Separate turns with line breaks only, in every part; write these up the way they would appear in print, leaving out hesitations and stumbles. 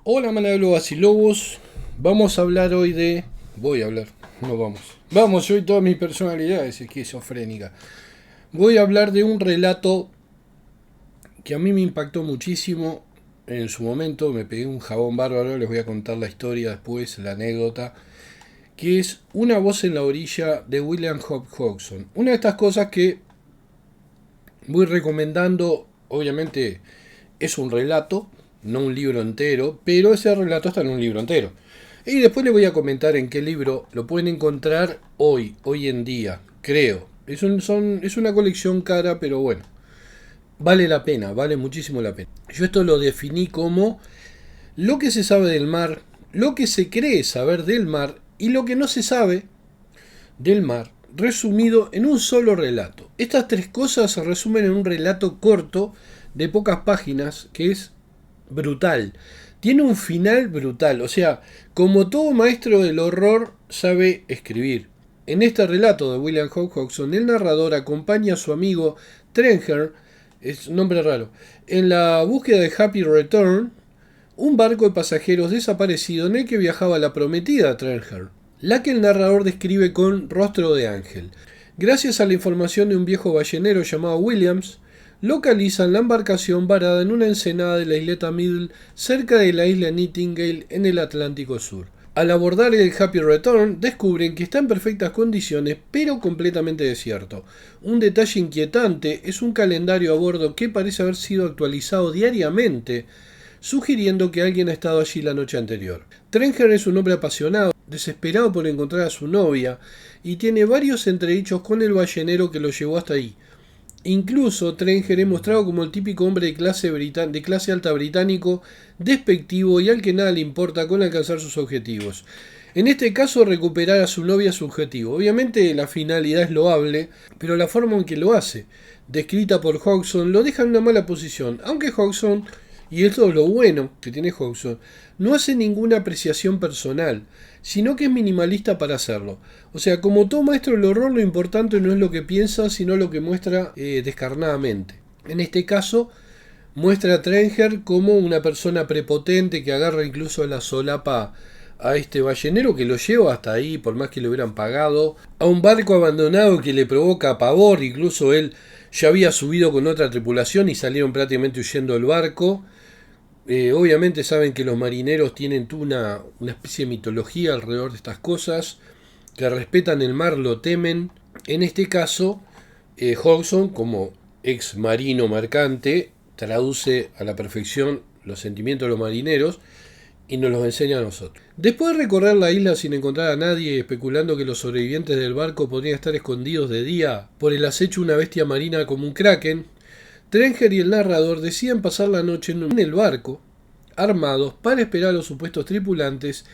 Hola manada de lobas y lobos. Vamos a hablar hoy de... Voy a hablar, no vamos. Vamos, hoy toda mi personalidad es esquizofrénica. Voy a hablar de un relato que a mí me impactó muchísimo en su momento. Me pegué un jabón bárbaro, les voy a contar la historia después, la anécdota. Que es Una voz en la orilla de William Hope Hodgson. Una de estas cosas que voy recomendando, obviamente es un relato, no un libro entero, pero ese relato está en un libro entero. Y después les voy a comentar en qué libro lo pueden encontrar hoy en día, creo. Es una colección cara, pero bueno, vale la pena, vale muchísimo la pena. Yo esto lo definí como lo que se sabe del mar, lo que se cree saber del mar y lo que no se sabe del mar, resumido en un solo relato. Estas tres cosas se resumen en un relato corto de pocas páginas que es brutal. Tiene un final brutal, o sea, como todo maestro del horror sabe escribir. En este relato de William Hope Hodgson, el narrador acompaña a su amigo Trenger, es un nombre raro, en la búsqueda de Happy Return, un barco de pasajeros desaparecido en el que viajaba la prometida Trenger, la que el narrador describe con rostro de ángel. Gracias a la información de un viejo ballenero llamado Williams, localizan la embarcación varada en una ensenada de la isleta Middle cerca de la isla Nightingale en el Atlántico Sur. Al abordar el Happy Return, descubren que está en perfectas condiciones, pero completamente desierto. Un detalle inquietante es un calendario a bordo que parece haber sido actualizado diariamente, sugiriendo que alguien ha estado allí la noche anterior. Trenger es un hombre apasionado, desesperado por encontrar a su novia, y tiene varios entredichos con el ballenero que lo llevó hasta ahí. Incluso Trenger es mostrado como el típico hombre de clase alta británico, despectivo y al que nada le importa con alcanzar sus objetivos. En este caso, recuperar a su novia es su objetivo. Obviamente la finalidad es loable, pero la forma en que lo hace, descrita por Hodgson, lo deja en una mala posición, aunque Hodgson, y esto es lo bueno que tiene Hodgson, no hace ninguna apreciación personal, sino que es minimalista para hacerlo. O sea, como todo maestro del horror, lo importante no es lo que piensa, sino lo que muestra descarnadamente. En este caso, muestra a Trenger como una persona prepotente que agarra incluso a la solapa a este ballenero, que lo lleva hasta ahí, por más que le hubieran pagado, a un barco abandonado que le provoca pavor. Incluso él ya había subido con otra tripulación y salieron prácticamente huyendo del barco. Obviamente saben que los marineros tienen una especie de mitología alrededor de estas cosas, que respetan el mar, lo temen. En este caso, Hodgson, como ex marino mercante, traduce a la perfección los sentimientos de los marineros y nos los enseña a nosotros. Después de recorrer la isla sin encontrar a nadie, especulando que los sobrevivientes del barco podrían estar escondidos de día por el acecho de una bestia marina como un kraken, Trenger y el narrador deciden pasar la noche en el barco, armados, para esperar a los supuestos tripulantes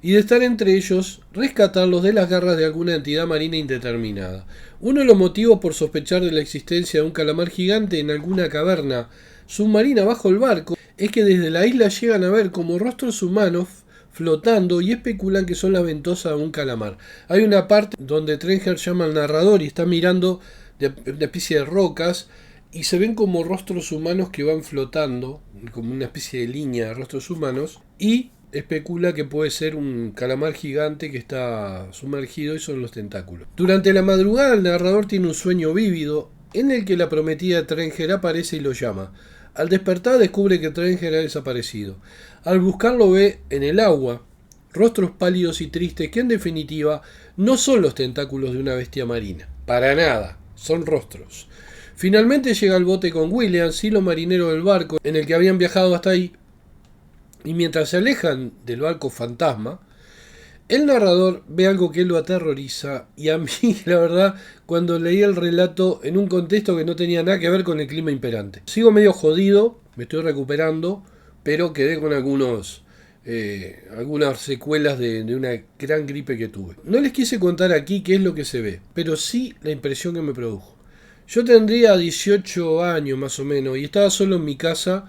y, de estar entre ellos, rescatarlos de las garras de alguna entidad marina indeterminada. Uno de los motivos por sospechar de la existencia de un calamar gigante en alguna caverna submarina bajo el barco es que desde la isla llegan a ver como rostros humanos flotando y especulan que son las ventosas de un calamar. Hay una parte donde Trenger llama al narrador y está mirando de una especie de rocas y se ven como rostros humanos que van flotando, como una especie de línea de rostros humanos, y especula que puede ser un calamar gigante que está sumergido y son los tentáculos. Durante la madrugada el narrador tiene un sueño vívido en el que la prometida de Trenger aparece y lo llama. Al despertar descubre que Trenger ha desaparecido. Al buscarlo ve en el agua rostros pálidos y tristes que en definitiva no son los tentáculos de una bestia marina. Para nada, son rostros. Finalmente llega al bote con Williams y los marineros del barco en el que habían viajado hasta ahí, y mientras se alejan del barco fantasma, el narrador ve algo que lo aterroriza, y a mí, la verdad, cuando leí el relato en un contexto que no tenía nada que ver con el clima imperante. Sigo medio jodido, me estoy recuperando, pero quedé con algunas secuelas de una gran gripe que tuve. No les quise contar aquí qué es lo que se ve, pero sí la impresión que me produjo. Yo tendría 18 años más o menos y estaba solo en mi casa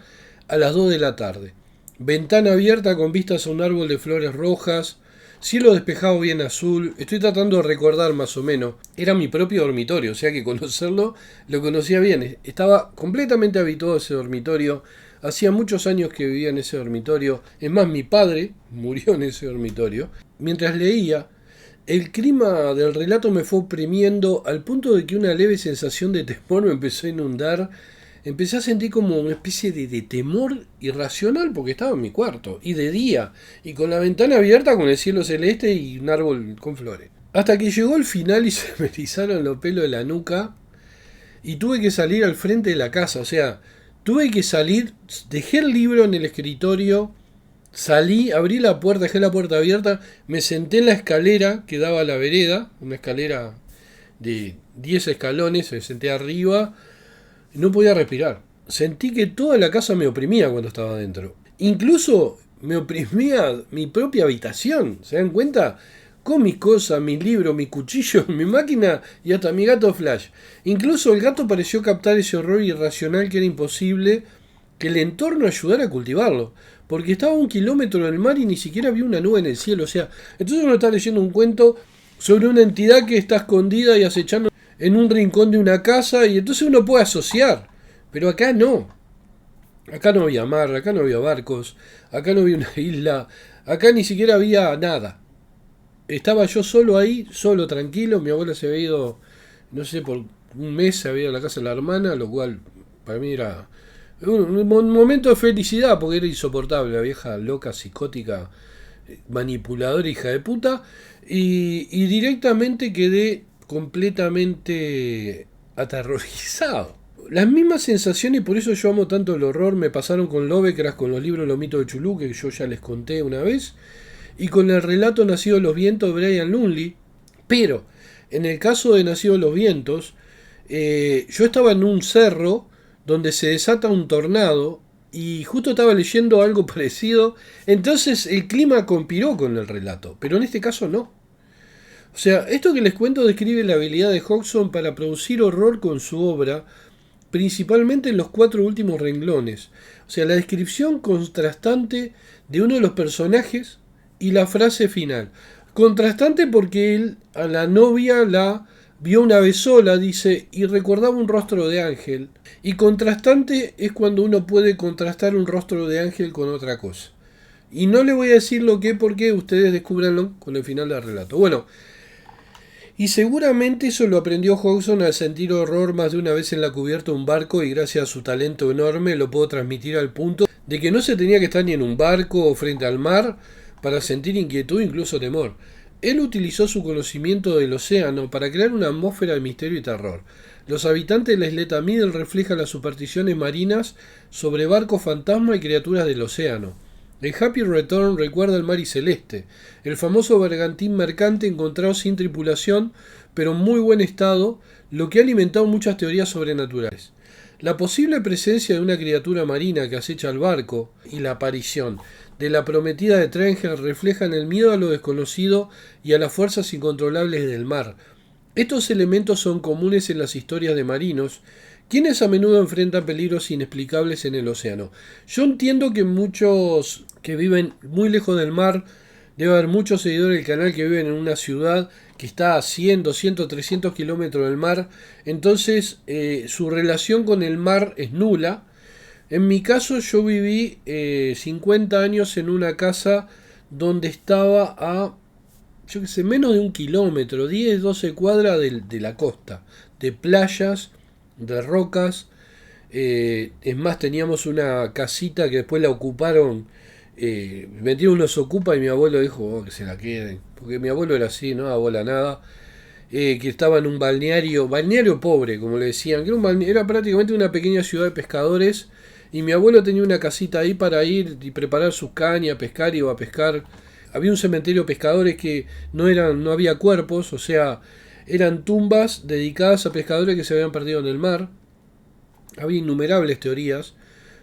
a las 2 de la tarde. Ventana abierta con vistas a un árbol de flores rojas, cielo despejado bien azul. Estoy tratando de recordar más o menos. Era mi propio dormitorio, o sea que conocerlo lo conocía bien. Estaba completamente habituado a ese dormitorio Hacía muchos años que vivía en ese dormitorio. Es más, mi padre murió en ese dormitorio. Mientras leía, el clima del relato me fue oprimiendo al punto de que una leve sensación de temor me empezó a inundar. Empecé a sentir como una especie de temor irracional porque estaba en mi cuarto, y de día, y con la ventana abierta con el cielo celeste y un árbol con flores. Hasta que llegó el final y se me erizaron los pelos de la nuca y tuve que salir al frente de la casa. O sea, tuve que salir, dejé el libro en el escritorio, salí, abrí la puerta, dejé la puerta abierta, me senté en la escalera que daba a la vereda, una escalera de 10 escalones, me senté arriba, y no podía respirar. Sentí que toda la casa me oprimía cuando estaba adentro. Incluso me oprimía mi propia habitación. ¿Se dan cuenta? Con mis cosas, mis libros, mi cuchillo, mi máquina y hasta mi gato Flash. Incluso el gato pareció captar ese horror irracional que era imposible que el entorno ayudara a cultivarlo. Porque estaba a 1 kilómetro del mar y ni siquiera había una nube en el cielo. O sea, entonces uno está leyendo un cuento sobre una entidad que está escondida y acechando en un rincón de una casa, y entonces uno puede asociar. Pero acá no. Acá no había mar, acá no había barcos, acá no había una isla, acá ni siquiera había nada. Estaba yo solo ahí, solo, tranquilo. Mi abuela se había ido, no sé, por un mes se había ido a la casa de la hermana, lo cual para mí era un momento de felicidad porque era insoportable, la vieja loca, psicótica, manipuladora, hija de puta. Y directamente quedé completamente aterrorizado. Las mismas sensaciones, y por eso yo amo tanto el horror, me pasaron con Lovecraft, con los libros Los mitos de Chulú, que yo ya les conté una vez, y con el relato Nacido de los Vientos de Brian Lunley. Pero, en el caso de Nacido de los Vientos, yo estaba en un cerro donde se desata un tornado, y justo estaba leyendo algo parecido, entonces el clima conspiró con el relato, pero en este caso no. O sea, esto que les cuento describe la habilidad de Hodgson para producir horror con su obra, principalmente en los 4 últimos renglones. O sea, la descripción contrastante de uno de los personajes y la frase final. Contrastante porque él a la novia la vio una vez sola, dice, y recordaba un rostro de ángel. Y contrastante es cuando uno puede contrastar un rostro de ángel con otra cosa. Y no le voy a decir lo que, porque ustedes descubranlo con el final del relato. Bueno, y seguramente eso lo aprendió Hodgson al sentir horror más de una vez en la cubierta de un barco, y gracias a su talento enorme lo puedo transmitir al punto de que no se tenía que estar ni en un barco o frente al mar para sentir inquietud, incluso temor. Él utilizó su conocimiento del océano para crear una atmósfera de misterio y terror. Los habitantes de la isleta Middle reflejan las supersticiones marinas sobre barcos fantasma y criaturas del océano. El Happy Return recuerda el mar y celeste, el famoso bergantín mercante encontrado sin tripulación, pero en muy buen estado, lo que ha alimentado muchas teorías sobrenaturales. La posible presencia de una criatura marina que acecha al barco y la aparición de la prometida de Trenger reflejan el miedo a lo desconocido y a las fuerzas incontrolables del mar. Estos elementos son comunes en las historias de marinos, quienes a menudo enfrentan peligros inexplicables en el océano. Yo entiendo que muchos que viven muy lejos del mar, debe haber muchos seguidores del canal que viven en una ciudad que está a 100, 200, 300 kilómetros del mar, entonces su relación con el mar es nula. En mi caso yo viví 50 años en una casa donde estaba a, yo qué sé, menos de 1 kilómetro, 10, 12 cuadras de la costa, de playas, de rocas. Es más, teníamos una casita que después la ocuparon, metieron unos ocupa, y mi abuelo dijo, "Oh, que se la queden", porque mi abuelo era así, no daba bola a nada. Que estaba en un balneario pobre, como le decían, que era prácticamente una pequeña ciudad de pescadores, y mi abuelo tenía una casita ahí para ir y preparar sus cañas, pescar, iba a pescar. Había un cementerio de pescadores que no había cuerpos, o sea, eran tumbas dedicadas a pescadores que se habían perdido en el mar. Había innumerables teorías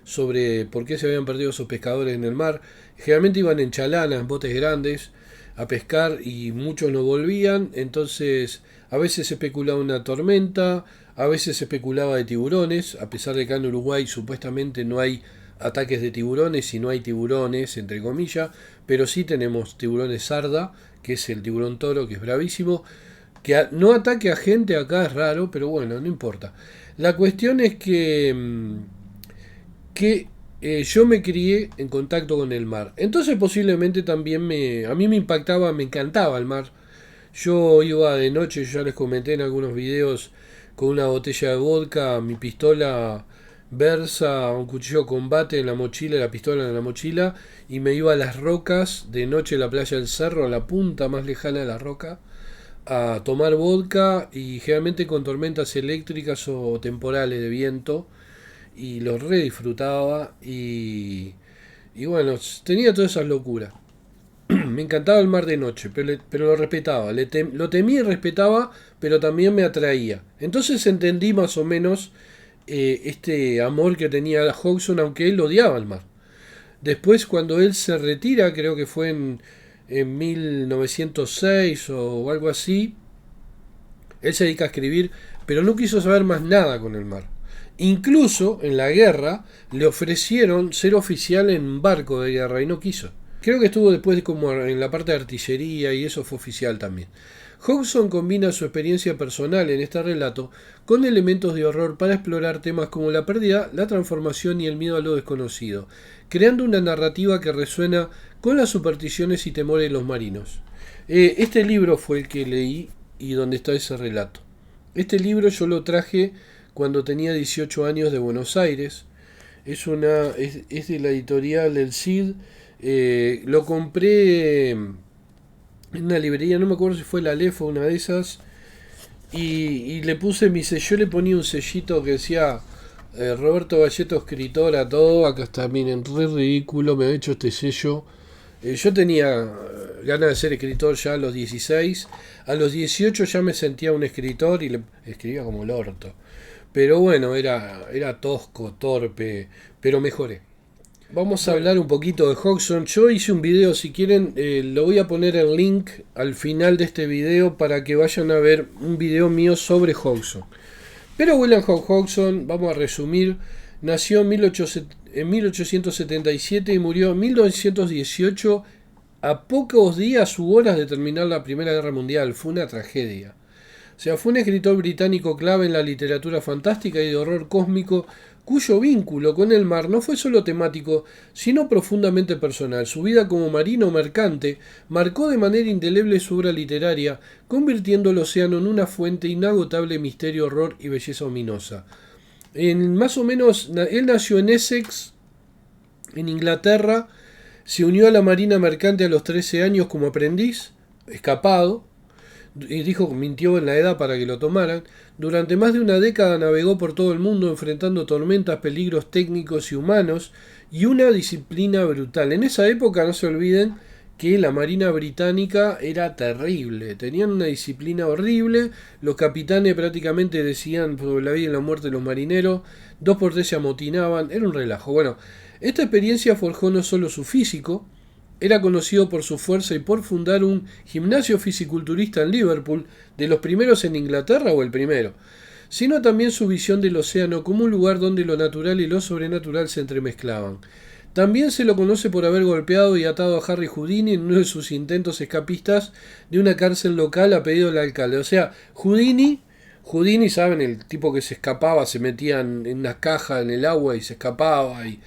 sobre por qué se habían perdido esos pescadores en el mar. Generalmente iban en chalanas, en botes grandes, a pescar, y muchos no volvían. Entonces a veces se especulaba una tormenta, a veces se especulaba de tiburones, a pesar de que en Uruguay supuestamente no hay ataques de tiburones y no hay tiburones, entre comillas, pero sí tenemos tiburones sarda, que es el tiburón toro, que es bravísimo. Que no ataque a gente acá es raro, pero bueno, no importa. La cuestión es que yo me crié en contacto con el mar. Entonces posiblemente también a mí me impactaba, me encantaba el mar. Yo iba de noche, yo ya les comenté en algunos videos, con una botella de vodka, mi pistola Versa, un cuchillo de combate en la mochila, la pistola en la mochila, y me iba a las rocas, de noche a la playa del Cerro, a la punta más lejana de la roca, a tomar vodka y generalmente con tormentas eléctricas o temporales de viento, y los re disfrutaba y bueno, tenía todas esas locuras. Me encantaba el mar de noche, pero lo respetaba. Lo temía y respetaba, pero también me atraía. Entonces entendí más o menos este amor que tenía a Hodgson, aunque él odiaba el mar. Después, cuando él se retira, creo que fue en 1906 o algo así, él se dedica a escribir, pero no quiso saber más nada con el mar. Incluso en la guerra le ofrecieron ser oficial en un barco de guerra y no quiso. Creo que estuvo después como en la parte de artillería y eso fue oficial también. Hodgson combina su experiencia personal en este relato con elementos de horror para explorar temas como la pérdida, la transformación y el miedo a lo desconocido, creando una narrativa que resuena con las supersticiones y temores de los marinos. Este libro fue el que leí y donde está ese relato. Este libro yo lo traje cuando tenía 18 años de Buenos Aires. Es de la editorial del CID. Lo compré en una librería, no me acuerdo si fue la Aleph o una de esas. Y le puse mi sello, yo le ponía un sellito que decía Roberto Galleto, escritor, a todo. Acá está, miren, re ridículo, me ha hecho este sello. Yo tenía ganas de ser escritor ya a los 16. A los 18 ya me sentía un escritor y le escribía como el orto. Pero bueno, era tosco, torpe, pero mejoré. Vamos a hablar un poquito de Hodgson. Yo hice un video, si quieren, lo voy a poner el link al final de este video para que vayan a ver un video mío sobre Hodgson. Pero William Hodgson, vamos a resumir, nació en 1877 y murió en 1918, a pocos días u horas de terminar la Primera Guerra Mundial. Fue una tragedia. O sea, fue un escritor británico clave en la literatura fantástica y de horror cósmico, cuyo vínculo con el mar no fue solo temático, sino profundamente personal. Su vida como marino mercante marcó de manera indeleble su obra literaria, convirtiendo el océano en una fuente inagotable de misterio, horror y belleza ominosa. Más o menos, él nació en Essex, en Inglaterra, se unió a la marina mercante a los 13 años como aprendiz, escapado, y dijo que mintió en la edad para que lo tomaran. Durante más de una década navegó por todo el mundo enfrentando tormentas, peligros técnicos y humanos y una disciplina brutal. En esa época no se olviden que la marina británica era terrible, tenían una disciplina horrible, los capitanes prácticamente decían sobre la vida y la muerte de los marineros, 2 por 3 se amotinaban, era un relajo. Bueno, esta experiencia forjó no solo su físico, era conocido por su fuerza y por fundar un gimnasio fisiculturista en Liverpool, de los primeros en Inglaterra o el primero, sino también su visión del océano como un lugar donde lo natural y lo sobrenatural se entremezclaban. También se lo conoce por haber golpeado y atado a Harry Houdini en uno de sus intentos escapistas de una cárcel local a pedido del alcalde. O sea, Houdini, saben, el tipo que se escapaba, se metía en una caja en el agua y se escapaba, y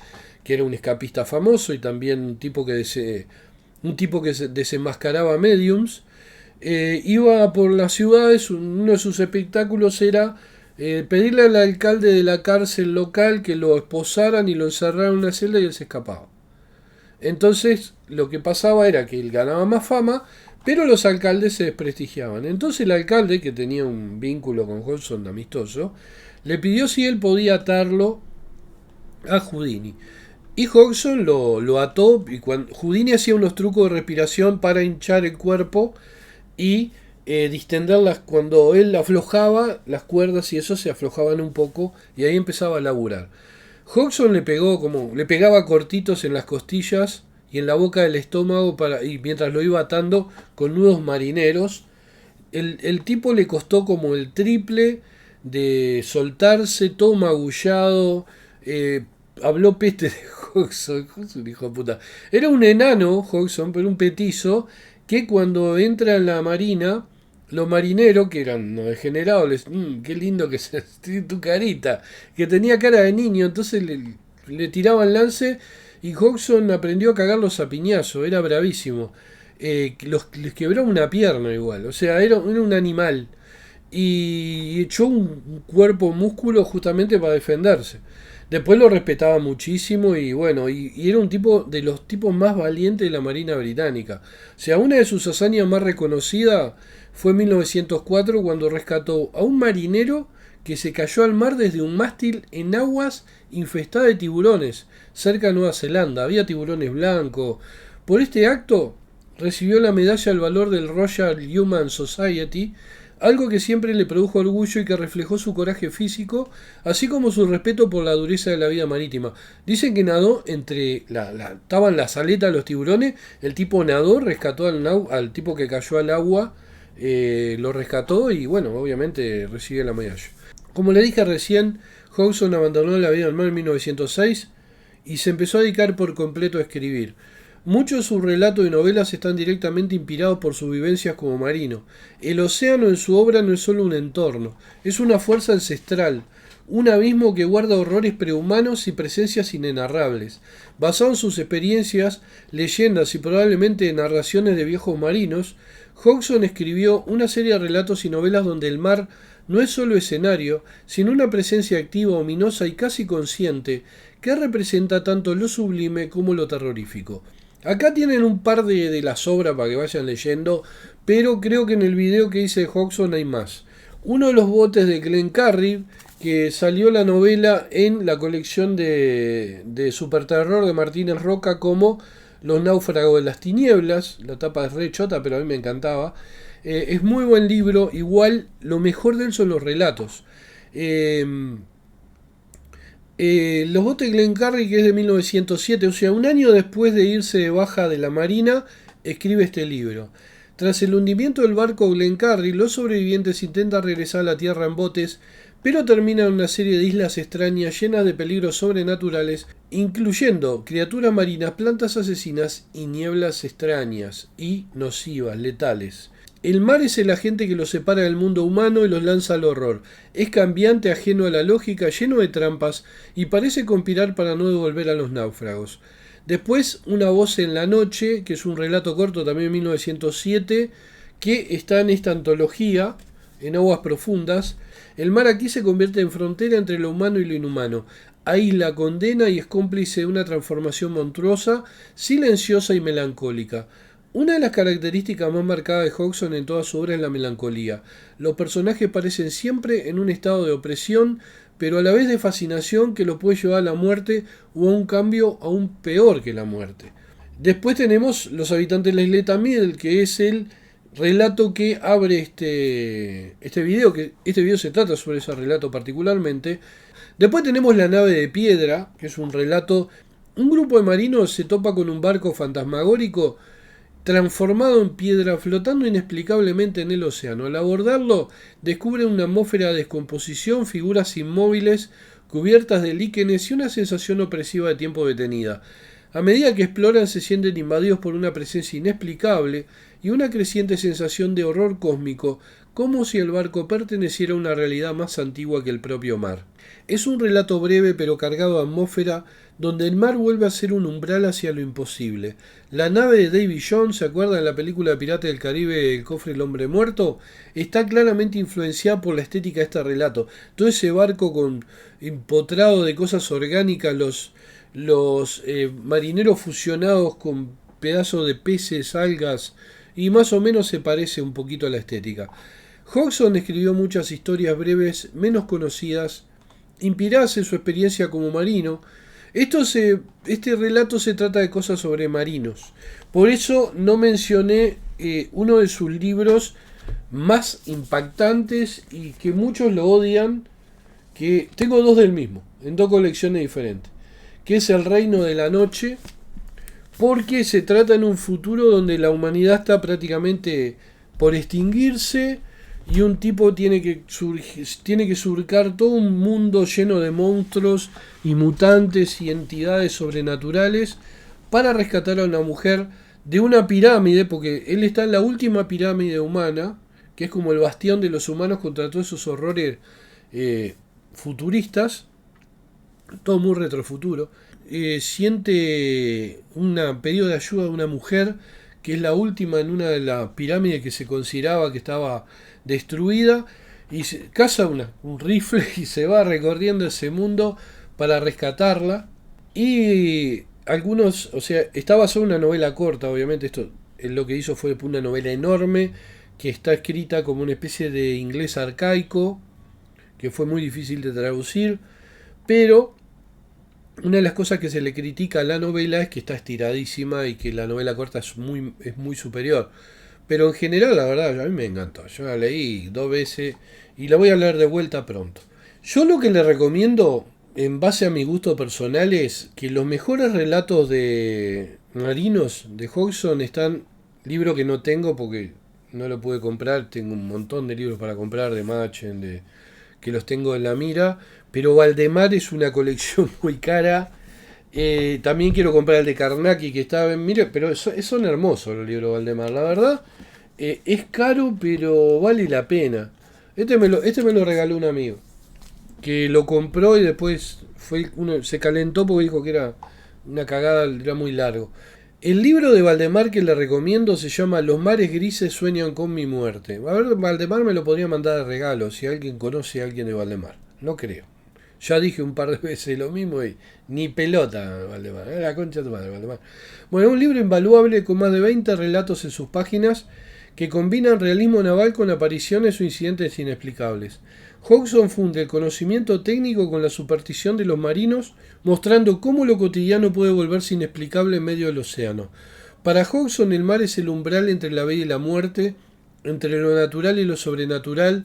que era un escapista famoso y también un tipo que desenmascaraba mediums. Iba por las ciudades, uno de sus espectáculos era pedirle al alcalde de la cárcel local que lo esposaran y lo encerraran en una celda y él se escapaba. Entonces lo que pasaba era que él ganaba más fama, pero los alcaldes se desprestigiaban. Entonces el alcalde, que tenía un vínculo con Hodgson amistoso, le pidió si él podía atarlo a Houdini. Y Hodgson lo ató, y cuando Houdini hacía unos trucos de respiración para hinchar el cuerpo y distenderlas. Cuando él aflojaba las cuerdas y eso se aflojaban un poco y ahí empezaba a laburar. Hodgson le pegaba cortitos en las costillas y en la boca del estómago y mientras lo iba atando con nudos marineros. El tipo le costó como el triple de soltarse, todo magullado. Habló peste de Hodgson, hijo de puta. Era un enano Hodgson, pero un petizo, que cuando entra en la marina, los marineros, que eran degenerados, qué lindo que es tu carita, que tenía cara de niño, entonces le tiraban lance y Hodgson aprendió a cagarlos a piñazo, era bravísimo. Les quebró una pierna igual, o sea, era un animal. Y echó un cuerpo músculo justamente para defenderse. Después lo respetaba muchísimo y bueno, y era un tipo de los tipos más valientes de la Marina Británica. O sea, una de sus hazañas más reconocidas fue en 1904 cuando rescató a un marinero que se cayó al mar desde un mástil en aguas infestadas de tiburones, cerca de Nueva Zelanda. Había tiburones blancos. Por este acto recibió la medalla al valor del Royal Humane Society, algo que siempre le produjo orgullo y que reflejó su coraje físico, así como su respeto por la dureza de la vida marítima. Dicen que nadó estaban las aletas de los tiburones, el tipo nadó, rescató al tipo que cayó al agua, lo rescató y bueno, obviamente recibe la medalla. Como le dije recién, Hodgson abandonó la vida al mar en 1906 y se empezó a dedicar por completo a escribir. Muchos de sus relatos y novelas están directamente inspirados por sus vivencias como marino. El océano en su obra no es solo un entorno, es una fuerza ancestral, un abismo que guarda horrores prehumanos y presencias inenarrables. Basado en sus experiencias, leyendas y probablemente narraciones de viejos marinos, Hodgson escribió una serie de relatos y novelas donde el mar no es solo escenario, sino una presencia activa, ominosa y casi consciente, que representa tanto lo sublime como lo terrorífico. Acá tienen un par de las obras para que vayan leyendo, pero creo que en el video que hice de Hodgson hay más. Uno de los botes de Glencairn, que salió la novela en la colección de Superterror de Martínez Roca como Los náufragos de las tinieblas. La tapa es re chota, pero a mí me encantaba. Es muy buen libro, igual lo mejor de él son los relatos. Los botes Glencairn, que es de 1907, o sea, un año después de irse de baja de la Marina, escribe este libro. Tras el hundimiento del barco Glencairn, los sobrevivientes intentan regresar a la tierra en botes, pero terminan en una serie de islas extrañas llenas de peligros sobrenaturales, incluyendo criaturas marinas, plantas asesinas y nieblas extrañas y nocivas, letales. El mar es el agente que los separa del mundo humano y los lanza al horror. Es cambiante, ajeno a la lógica, lleno de trampas y parece conspirar para no devolver a los náufragos. Después, Una voz en la noche, que es un relato corto también de 1907, que está en esta antología, en aguas profundas. El mar aquí se convierte en frontera entre lo humano y lo inhumano. Ahí la condena y es cómplice de una transformación monstruosa, silenciosa y melancólica. Una de las características más marcadas de Hodgson en toda su obra es la melancolía. Los personajes parecen siempre en un estado de opresión, pero a la vez de fascinación que los puede llevar a la muerte o a un cambio aún peor que la muerte. Después tenemos Los habitantes de la isleta Middle, que es el relato que abre este video, que este video se trata sobre ese relato particularmente. Después tenemos La nave de piedra, que es un relato. Un grupo de marinos se topa con un barco fantasmagórico transformado en piedra, flotando inexplicablemente en el océano. Al abordarlo, descubren una atmósfera de descomposición, figuras inmóviles, cubiertas de líquenes y una sensación opresiva de tiempo detenida. A medida que exploran, se sienten invadidos por una presencia inexplicable y una creciente sensación de horror cósmico, como si el barco perteneciera a una realidad más antigua que el propio mar. Es un relato breve pero cargado de atmósfera, donde el mar vuelve a ser un umbral hacia lo imposible. La nave de Davy Jones, ¿se acuerdan de la película de Piratas del Caribe, El cofre del hombre muerto? Está claramente influenciada por la estética de este relato. Todo ese barco con empotrado de cosas orgánicas, los marineros fusionados con pedazos de peces, algas, y más o menos se parece un poquito a la estética. Hodgson escribió muchas historias breves, menos conocidas, inspiradas en su experiencia como marino. Este relato se trata de cosas sobre marinos. Por eso no mencioné uno de sus libros más impactantes y que muchos lo odian, que tengo dos del mismo, en dos colecciones diferentes, que es El reino de la noche, porque se trata en un futuro donde la humanidad está prácticamente por extinguirse y un tipo tiene que surcar todo un mundo lleno de monstruos y mutantes y entidades sobrenaturales para rescatar a una mujer de una pirámide, porque él está en la última pirámide humana, que es como el bastión de los humanos contra todos esos horrores futuristas. todo muy retrofuturo. Siente un pedido de ayuda de una mujer que es la última en una de las pirámides que se consideraba que estaba destruida, y caza un rifle y se va recorriendo ese mundo para rescatarla. Y algunos, o sea, está basado en una novela corta, obviamente esto lo que hizo fue una novela enorme que está escrita como una especie de inglés arcaico, que fue muy difícil de traducir, pero una de las cosas que se le critica a la novela es que está estiradísima y que la novela corta es muy superior. Pero en general, la verdad, a mí me encantó. Yo la leí 2 veces y la voy a leer de vuelta pronto. Yo lo que le recomiendo, en base a mi gusto personal, es que los mejores relatos de marinos de Hodgson están... Libro que no tengo porque no lo pude comprar. Tengo un montón de libros para comprar de Machen, que los tengo en la mira. Pero Valdemar es una colección muy cara. También quiero comprar el de Carnacki que está en... Mire, pero son hermosos los libros de Valdemar, la verdad. Es caro, pero vale la pena. Este me lo regaló un amigo, que lo compró y después se calentó porque dijo que era una cagada, era muy largo. El libro de Valdemar que le recomiendo se llama Los mares grises sueñan con mi muerte. A ver, Valdemar me lo podría mandar de regalo si alguien conoce a alguien de Valdemar. No creo. Ya dije un par de veces lo mismo y ni pelota, Valdemar. La concha de tu madre, Valdemar. Bueno, un libro invaluable con más de 20 relatos en sus páginas que combinan realismo naval con apariciones o incidentes inexplicables. Hodgson funde el conocimiento técnico con la superstición de los marinos, mostrando cómo lo cotidiano puede volverse inexplicable en medio del océano. Para Hodgson el mar es el umbral entre la vida y la muerte, entre lo natural y lo sobrenatural,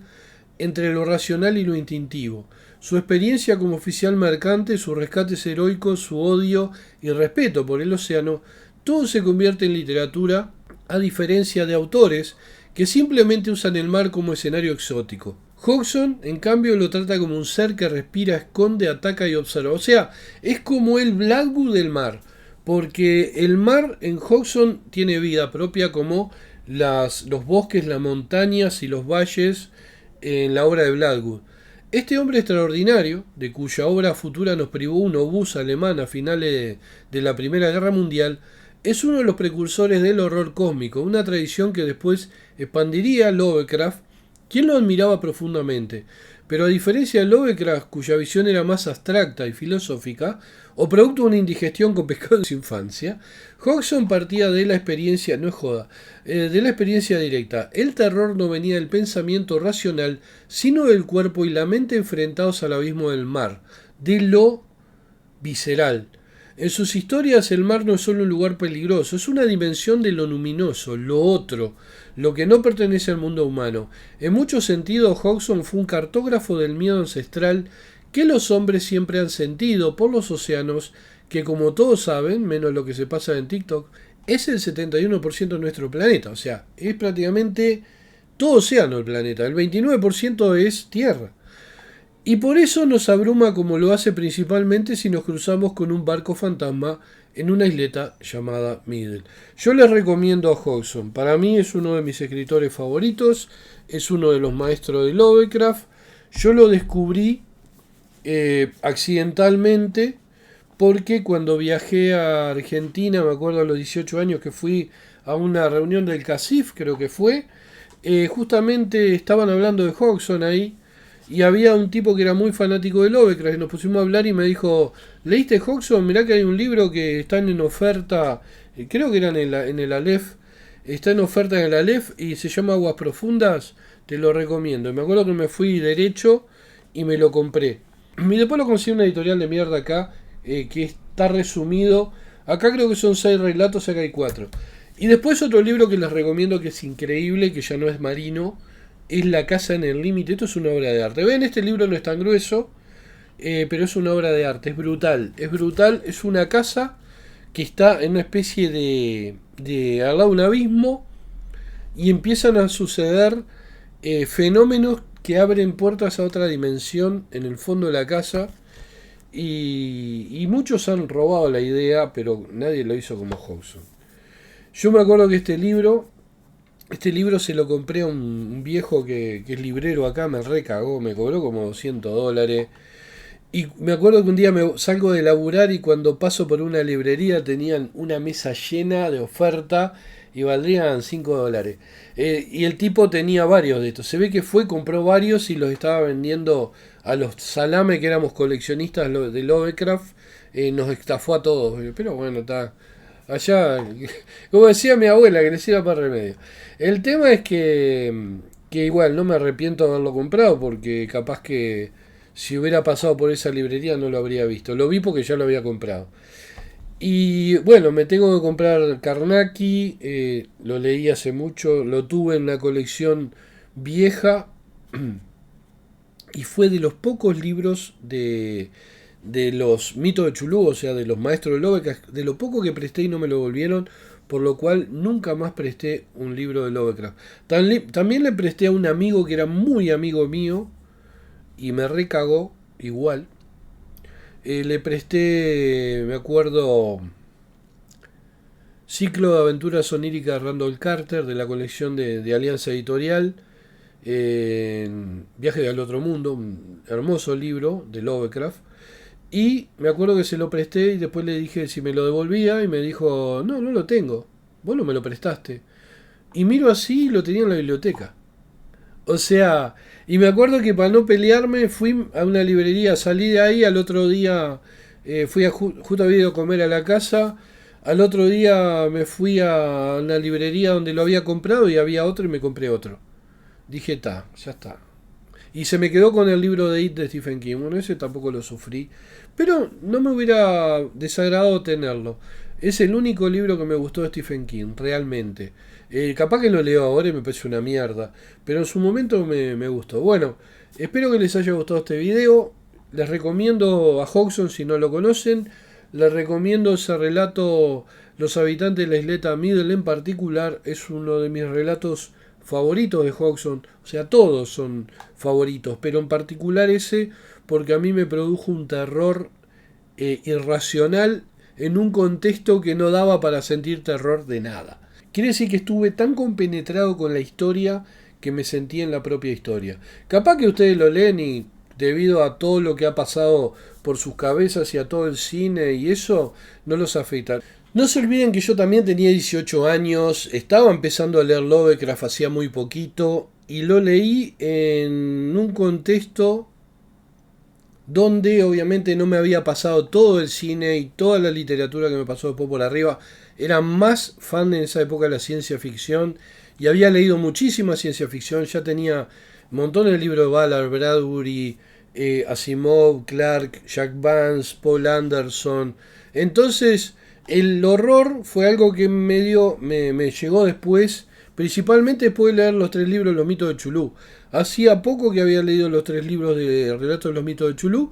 entre lo racional y lo instintivo. Su experiencia como oficial mercante, sus rescates heroicos, su odio y respeto por el océano, todo se convierte en literatura, a diferencia de autores que simplemente usan el mar como escenario exótico. Hodgson, en cambio, lo trata como un ser que respira, esconde, ataca y observa. O sea, es como el Blackwood del mar, porque el mar en Hodgson tiene vida propia como los bosques, las montañas y los valles en la obra de Blackwood. Este hombre extraordinario, de cuya obra futura nos privó un obús alemán a finales de la Primera Guerra Mundial, es uno de los precursores del horror cósmico, una tradición que después expandiría Lovecraft, quien lo admiraba profundamente. Pero a diferencia de Lovecraft, cuya visión era más abstracta y filosófica, o producto de una indigestión con pescado en su infancia, Hodgson partía de la experiencia, no es joda, de la experiencia directa. El terror no venía del pensamiento racional, sino del cuerpo y la mente enfrentados al abismo del mar, de lo visceral. En sus historias el mar no es solo un lugar peligroso, es una dimensión de lo luminoso, lo otro, lo que no pertenece al mundo humano. En muchos sentidos, Hodgson fue un cartógrafo del miedo ancestral que los hombres siempre han sentido por los océanos, que como todos saben, menos lo que se pasa en TikTok, es el 71% de nuestro planeta. O sea, es prácticamente todo océano el planeta. El 29% es tierra. Y por eso nos abruma como lo hace principalmente si nos cruzamos con un barco fantasma en una isleta llamada Middle. Yo les recomiendo a Hodgson. Para mí es uno de mis escritores favoritos. Es uno de los maestros de Lovecraft. Yo lo descubrí accidentalmente porque cuando viajé a Argentina, me acuerdo a los 18 años que fui a una reunión del CACIF, creo que fue, justamente estaban hablando de Hodgson ahí. Y había un tipo que era muy fanático de Lovecraft y nos pusimos a hablar y me dijo, ¿leíste Hodgson? Mirá que hay un libro que está en oferta, creo que era en el Aleph, está en oferta en el Aleph y se llama Aguas Profundas, te lo recomiendo. Y me acuerdo que me fui derecho y me lo compré. Y después lo conseguí en una editorial de mierda acá, que está resumido. Acá creo que son 6 relatos, acá hay 4. Y después otro libro que les recomiendo que es increíble, que ya no es marino, es La casa en el límite. Esto es una obra de arte. Ven, este libro no es tan grueso, pero es una obra de arte. Es brutal. Es brutal. Es una casa que está en una especie de al lado de un abismo y empiezan a suceder fenómenos que abren puertas a otra dimensión en el fondo de la casa. Y muchos han robado la idea, pero nadie lo hizo como Hodgson. Yo me acuerdo que este libro se lo compré a un viejo que es librero acá, me recagó, me cobró como $200. Y me acuerdo que un día me salgo de laburar y cuando paso por una librería tenían una mesa llena de oferta y valdrían $5. Y el tipo tenía varios de estos. Se ve que fue, compró varios y los estaba vendiendo a los salame que éramos coleccionistas de Lovecraft. Nos estafó a todos. Pero bueno, está. Allá, como decía mi abuela, que le sirva para remedio. El tema es que igual no me arrepiento de haberlo comprado porque capaz que si hubiera pasado por esa librería no lo habría visto. Lo vi porque ya lo había comprado. Y bueno, me tengo que comprar Carnacki, lo leí hace mucho, lo tuve en una colección vieja y fue de los pocos libros de los mitos de Chulú, o sea, de los maestros de Lovecraft, de lo poco que presté y no me lo volvieron, por lo cual nunca más presté un libro de Lovecraft. También le presté a un amigo que era muy amigo mío y me recagó igual. Le presté, me acuerdo, Ciclo de aventuras oníricas de Randall Carter de la colección de Alianza Editorial. Viaje al otro mundo, un hermoso libro de Lovecraft. Y me acuerdo que se lo presté y después le dije si me lo devolvía y me dijo, no, no lo tengo, vos no me lo prestaste. Y miro así y lo tenía en la biblioteca. O sea, y me acuerdo que para no pelearme fui a una librería, salí de ahí, al otro día fui a justo había ido a comer a la casa, al otro día me fui a una librería donde lo había comprado y había otro y me compré otro. Dije, ya está. Y se me quedó con el libro de It de Stephen King. Bueno, ese tampoco lo sufrí. Pero no me hubiera desagradado tenerlo. Es el único libro que me gustó de Stephen King, realmente. Capaz que lo leo ahora y me parece una mierda. Pero en su momento me gustó. Bueno, espero que les haya gustado este video. Les recomiendo a Hodgson si no lo conocen. Les recomiendo ese relato, Los habitantes de la isleta Middle en particular. Es uno de mis relatos favoritos de Hodgson, o sea, todos son favoritos, pero en particular ese porque a mí me produjo un terror irracional en un contexto que no daba para sentir terror de nada. Quiere decir que estuve tan compenetrado con la historia que me sentí en la propia historia. Capaz que ustedes lo leen y debido a todo lo que ha pasado por sus cabezas y a todo el cine y eso, no los afecta. No se olviden que yo también tenía 18 años, estaba empezando a leer Lovecraft hacía muy poquito y lo leí en un contexto donde obviamente no me había pasado todo el cine y toda la literatura que me pasó después por arriba. Era más fan en esa época de la ciencia ficción y había leído muchísima ciencia ficción, ya tenía montones de libros de Ballard, Bradbury, Asimov, Clarke, Jack Vance, Paul Anderson. Entonces el horror fue algo que me llegó después, principalmente después de leer los 3 libros de los mitos de Chulú. Hacía poco que había leído los 3 libros de Relatos de los mitos de Chulú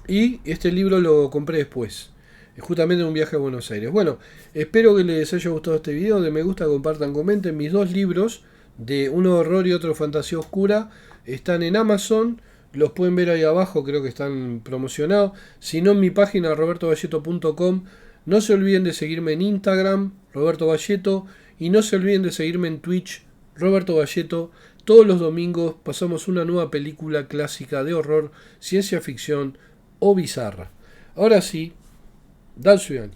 y este libro lo compré después, justamente en un viaje a Buenos Aires. Bueno, espero que les haya gustado este video, de me gusta, compartan, comenten. Mis 2 libros, de uno de horror y otro de fantasía oscura, están en Amazon. Los pueden ver ahí abajo, creo que están promocionados. Si no, en mi página robertovalleto.com. No se olviden de seguirme en Instagram, Roberto Valleto, y no se olviden de seguirme en Twitch, Roberto Valleto. Todos los domingos pasamos una nueva película clásica de horror, ciencia ficción o bizarra. Ahora sí, Dal Suyan.